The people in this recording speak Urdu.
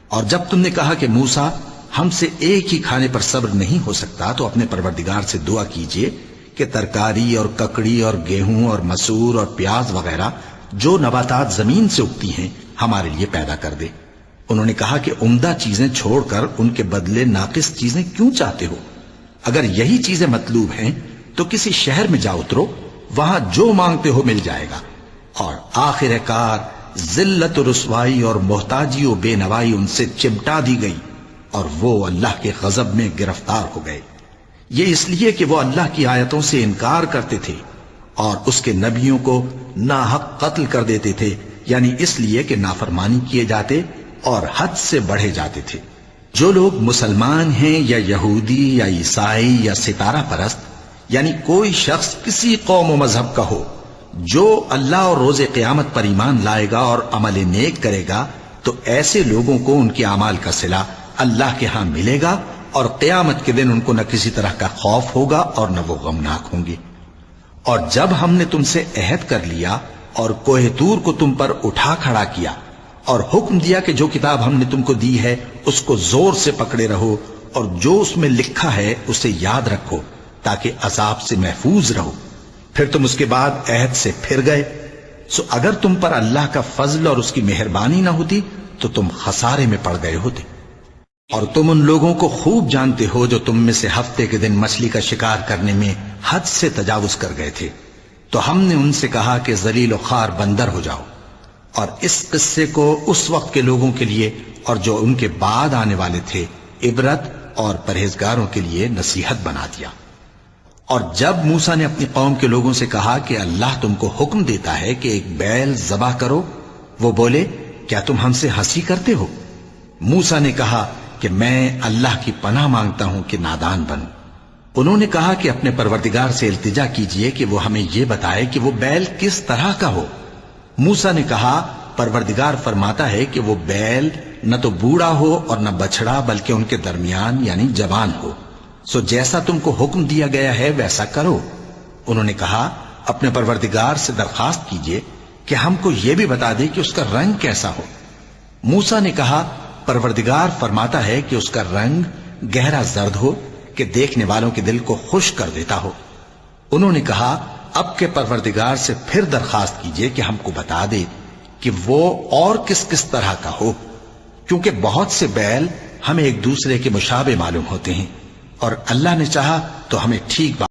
اور جب تم نے کہا کہ موسیٰ ہم سے ایک ہی کھانے پر صبر نہیں ہو سکتا تو اپنے پروردگار سے دعا کیجئے کہ ترکاری اور ککڑی اور گیہوں اور مسور اور پیاز وغیرہ جو نباتات زمین سے اگتی ہیں ہمارے لیے پیدا کر دے۔ انہوں نے کہا کہ عمدہ چیزیں چھوڑ کر ان کے بدلے ناقص چیزیں کیوں چاہتے ہو؟ اگر یہی چیزیں مطلوب ہیں تو کسی شہر میں جا اترو، وہاں جو مانگتے ہو مل جائے گا۔ اور آخر کار ذلت و رسوائی اور محتاجی و بے نوائی ان سے چمٹا دی گئی اور وہ اللہ کے غضب میں گرفتار ہو گئے۔ یہ اس لیے کہ وہ اللہ کی آیتوں سے انکار کرتے تھے اور اس کے نبیوں کو ناحق قتل کر دیتے تھے، یعنی اس لیے کہ نافرمانی کیے جاتے اور حد سے بڑھے جاتے تھے۔ جو لوگ مسلمان ہیں یا یہودی یا عیسائی یا ستارہ پرست، یعنی کوئی شخص کسی قوم و مذہب کا ہو، جو اللہ اور روز قیامت پر ایمان لائے گا اور عمل نیک کرے گا تو ایسے لوگوں کو ان کے اعمال کا صلہ اللہ کے ہاں ملے گا، اور قیامت کے دن ان کو نہ کسی طرح کا خوف ہوگا اور نہ وہ غمناک ہوں گے۔ اور جب ہم نے تم سے عہد کر لیا اور کوہ طور کو تم پر اٹھا کھڑا کیا اور حکم دیا کہ جو کتاب ہم نے تم کو دی ہے اس کو زور سے پکڑے رہو اور جو اس میں لکھا ہے اسے یاد رکھو تاکہ عذاب سے محفوظ رہو، پھر تم اس کے بعد عہد سے پھر گئے، سو اگر تم پر اللہ کا فضل اور اس کی مہربانی نہ ہوتی تو تم خسارے میں پڑ گئے ہوتے۔ اور تم ان لوگوں کو خوب جانتے ہو جو تم میں سے ہفتے کے دن مچھلی کا شکار کرنے میں حد سے تجاوز کر گئے تھے، تو ہم نے ان سے کہا کہ ذلیل و خوار بندر ہو جاؤ، اور اس قصے کو اس وقت کے لوگوں کے لیے اور جو ان کے بعد آنے والے تھے عبرت اور پرہیزگاروں کے لیے نصیحت بنا دیا۔ اور جب موسیٰ نے اپنی قوم کے لوگوں سے کہا کہ اللہ تم کو حکم دیتا ہے کہ ایک بیل ذبح کرو، وہ بولے کیا تم ہم سے ہنسی کرتے ہو؟ موسیٰ نے کہا کہ میں اللہ کی پناہ مانگتا ہوں کہ نادان بنوں۔ انہوں نے کہا کہ اپنے پروردگار سے التجا کیجئے کہ وہ ہمیں یہ بتائے کہ وہ بیل کس طرح کا ہو۔ موسیٰ نے کہا پروردگار فرماتا ہے کہ وہ بیل نہ تو بوڑھا ہو اور نہ بچڑا بلکہ ان کے درمیان یعنی جوان ہو، سو جیسا تم کو حکم دیا گیا ہے ویسا کرو۔ انہوں نے کہا اپنے پروردگار سے درخواست کیجئے کہ ہم کو یہ بھی بتا دے کہ اس کا رنگ کیسا ہو۔ موسیٰ نے کہا پروردگار فرماتا ہے کہ اس کا رنگ گہرا زرد ہو کہ دیکھنے والوں کے دل کو خوش کر دیتا ہو۔ انہوں نے کہا اب کے پروردگار سے پھر درخواست کیجئے کہ ہم کو بتا دے کہ وہ اور کس کس طرح کا ہو، کیونکہ بہت سے بیل ہمیں ایک دوسرے کے مشابہ معلوم ہوتے ہیں، اور اللہ نے چاہا تو ہمیں ٹھیک